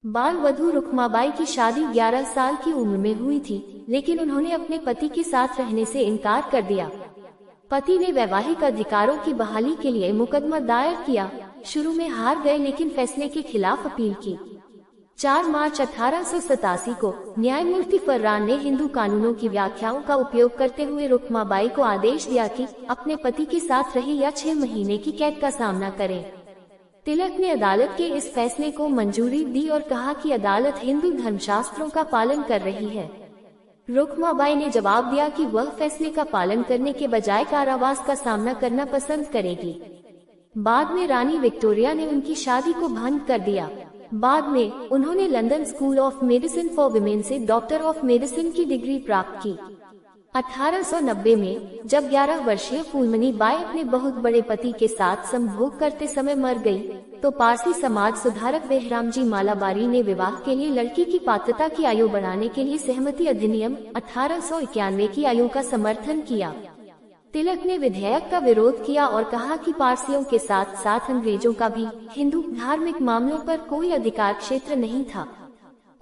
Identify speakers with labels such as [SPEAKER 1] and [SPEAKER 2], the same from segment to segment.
[SPEAKER 1] बाल वधू रुक्माबाई की शादी 11 साल की उम्र में हुई थी, लेकिन उन्होंने अपने पति के साथ रहने से इनकार कर दिया। पति ने वैवाहिक अधिकारों की बहाली के लिए मुकदमा दायर किया। शुरू में हार गए, लेकिन फैसले के खिलाफ अपील की। 4 मार्च 1887 को न्यायमूर्ति फर्रान ने हिंदू कानूनों की व्याख्याओं का उपयोग करते हुए रुक्माबाई को आदेश दिया कि अपने पति के साथ रहे या 6 महीने की कैद का सामना करें। तिलक ने अदालत के इस फैसले को मंजूरी दी और कहा कि अदालत हिंदू धर्मशास्त्रों का पालन कर रही है। रुक्माबाई ने जवाब दिया कि वह फैसले का पालन करने के बजाय कारावास का सामना करना पसंद करेगी। बाद में रानी विक्टोरिया ने उनकी शादी को भंग कर दिया। बाद में उन्होंने London school of medicine for women से डॉक्टर ऑफ मेडिसिन की डिग्री प्राप्त की। 1890 में जब 11 वर्षीय फूलमनी बाई अपने बहुत बड़े पति के साथ संभोग करते समय मर गई, तो पारसी समाज सुधारक बेहरामजी मालाबारी ने विवाह के लिए लड़की की पात्रता की आयु बढ़ाने के लिए सहमति अधिनियम 1891 की आयु का समर्थन किया। तिलक ने विधेयक का विरोध किया और कहा कि पारसियों के साथ साथ अंग्रेजों का भी हिंदू धार्मिक मामलों पर कोई अधिकार क्षेत्र नहीं था।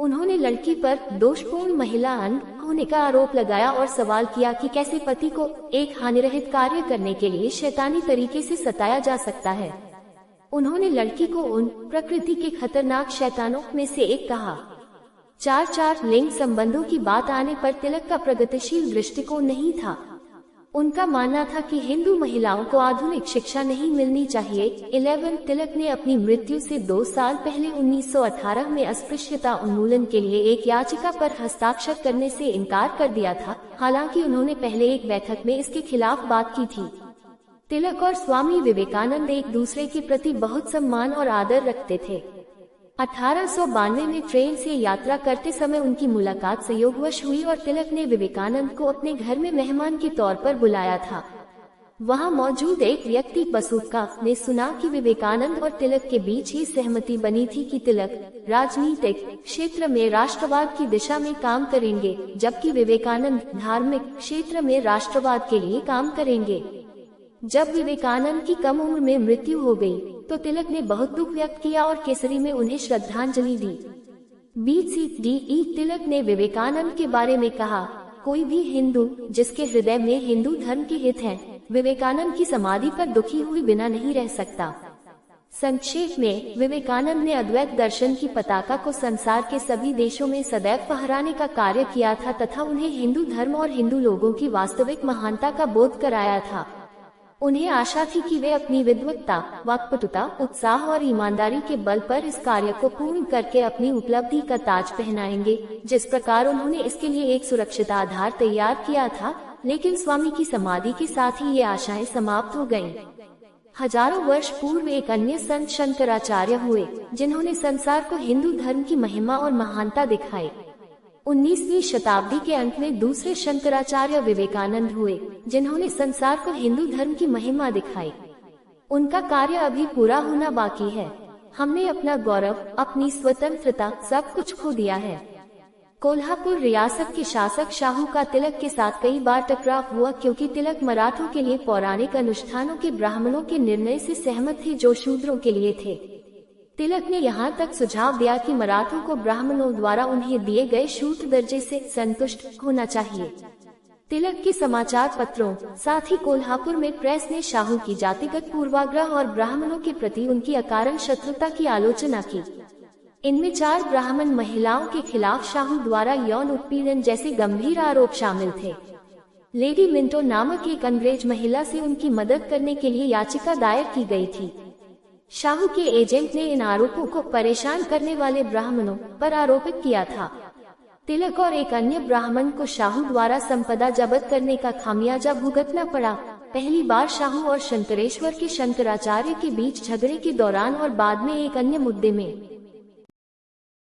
[SPEAKER 1] उन्होंने लड़की पर दोषपूर्ण महिला अंग होने का आरोप लगाया और सवाल किया कि कैसे पति को एक हानिरहित कार्य करने के लिए शैतानी तरीके से सताया जा सकता है। उन्होंने लड़की को उन प्रकृति के खतरनाक शैतानों में से एक कहा। 4 लिंग संबंधों की बात आने पर तिलक का प्रगतिशील दृष्टिकोण नहीं था। उनका मानना था कि हिंदू महिलाओं को आधुनिक शिक्षा नहीं मिलनी चाहिए। 11 तिलक ने अपनी मृत्यु से 2 साल पहले 1918 में अस्पृश्यता उन्मूलन के लिए एक याचिका पर हस्ताक्षर करने से इनकार कर दिया था, हालांकि उन्होंने पहले एक बैठक में इसके खिलाफ बात की थी। तिलक और स्वामी विवेकानंद एक दूसरे के प्रति बहुत सम्मान और आदर रखते थे। 1892 में ट्रेन से यात्रा करते समय उनकी मुलाकात संयोगवश हुई और तिलक ने विवेकानंद को अपने घर में मेहमान के तौर पर बुलाया था। वहां मौजूद एक व्यक्ति बसुक्का ने सुना कि विवेकानंद और तिलक के बीच ही सहमति बनी थी कि तिलक राजनीतिक क्षेत्र में राष्ट्रवाद की दिशा में काम करेंगे, जबकि विवेकानंद धार्मिक क्षेत्र में राष्ट्रवाद के लिए काम करेंगे। जब विवेकानंद की कम उम्र में मृत्यु हो गई, तो तिलक ने बहुत दुख व्यक्त किया और केसरी में उन्हें श्रद्धांजलि दी। BCDE तिलक ने विवेकानंद के बारे में कहा, कोई भी हिंदू जिसके हृदय में हिंदू धर्म के हित हैं, विवेकानंद की समाधि पर दुखी हुए बिना नहीं रह सकता। संक्षेप में, विवेकानंद ने अद्वैत दर्शन की पताका को संसार के सभी देशों में सदैव फहराने का कार्य किया था तथा उन्हें हिंदू धर्म और हिंदू लोगों की वास्तविक महानता का बोध कराया था। उन्हें आशा थी कि वे अपनी विद्वत्ता, वाक्पटुता, उत्साह और ईमानदारी के बल पर इस कार्य को पूर्ण करके अपनी उपलब्धि का ताज पहनाएंगे। जिस प्रकार उन्होंने इसके लिए एक सुरक्षित आधार तैयार किया था, लेकिन स्वामी की समाधि के साथ ही ये आशाएं समाप्त हो गयीं। हजारों वर्ष पूर्व एक अन्य संत शंकराचार्य हुए, जिन्होंने संसार को हिंदू धर्म की महिमा और महानता दिखाई। 19वीं शताब्दी के अंत में दूसरे शंकराचार्य विवेकानंद हुए, जिन्होंने संसार को हिंदू धर्म की महिमा दिखाई। उनका कार्य अभी पूरा होना बाकी है। हमने अपना गौरव, अपनी स्वतंत्रता, सब कुछ खो दिया है। कोल्हापुर रियासत के शासक शाहू का तिलक के साथ कई बार टकराव हुआ, क्योंकि तिलक मराठों के लिए पौराणिक अनुष्ठानों के ब्राह्मणों के निर्णय से सहमत थे जो शूद्रों के लिए थे। तिलक ने यहाँ तक सुझाव दिया कि मराठों को ब्राह्मणों द्वारा उन्हें दिए गए शूद्र दर्जे से संतुष्ट होना चाहिए। तिलक के समाचार पत्रों, साथ ही कोल्हापुर में प्रेस ने शाहू की जातिगत पूर्वाग्रह और ब्राह्मणों के प्रति उनकी अकारण शत्रुता की आलोचना की। इनमें 4 ब्राह्मण महिलाओं के खिलाफ शाहू द्वारा यौन उत्पीड़न जैसे गंभीर आरोप शामिल थे। लेडी मिंटो नामक एक अंग्रेज महिला से उनकी मदद करने के लिए याचिका दायर की गई थी। शाहू के एजेंट ने इन आरोपों को परेशान करने वाले ब्राह्मणों पर आरोपित किया था। तिलक और एक अन्य ब्राह्मण को शाहू द्वारा संपदा जब्त करने का खामियाजा भुगतना पड़ा। पहली बार शाहू और शंकरेश्वर के शंकराचार्य के बीच झगड़े के दौरान और बाद में एक अन्य मुद्दे में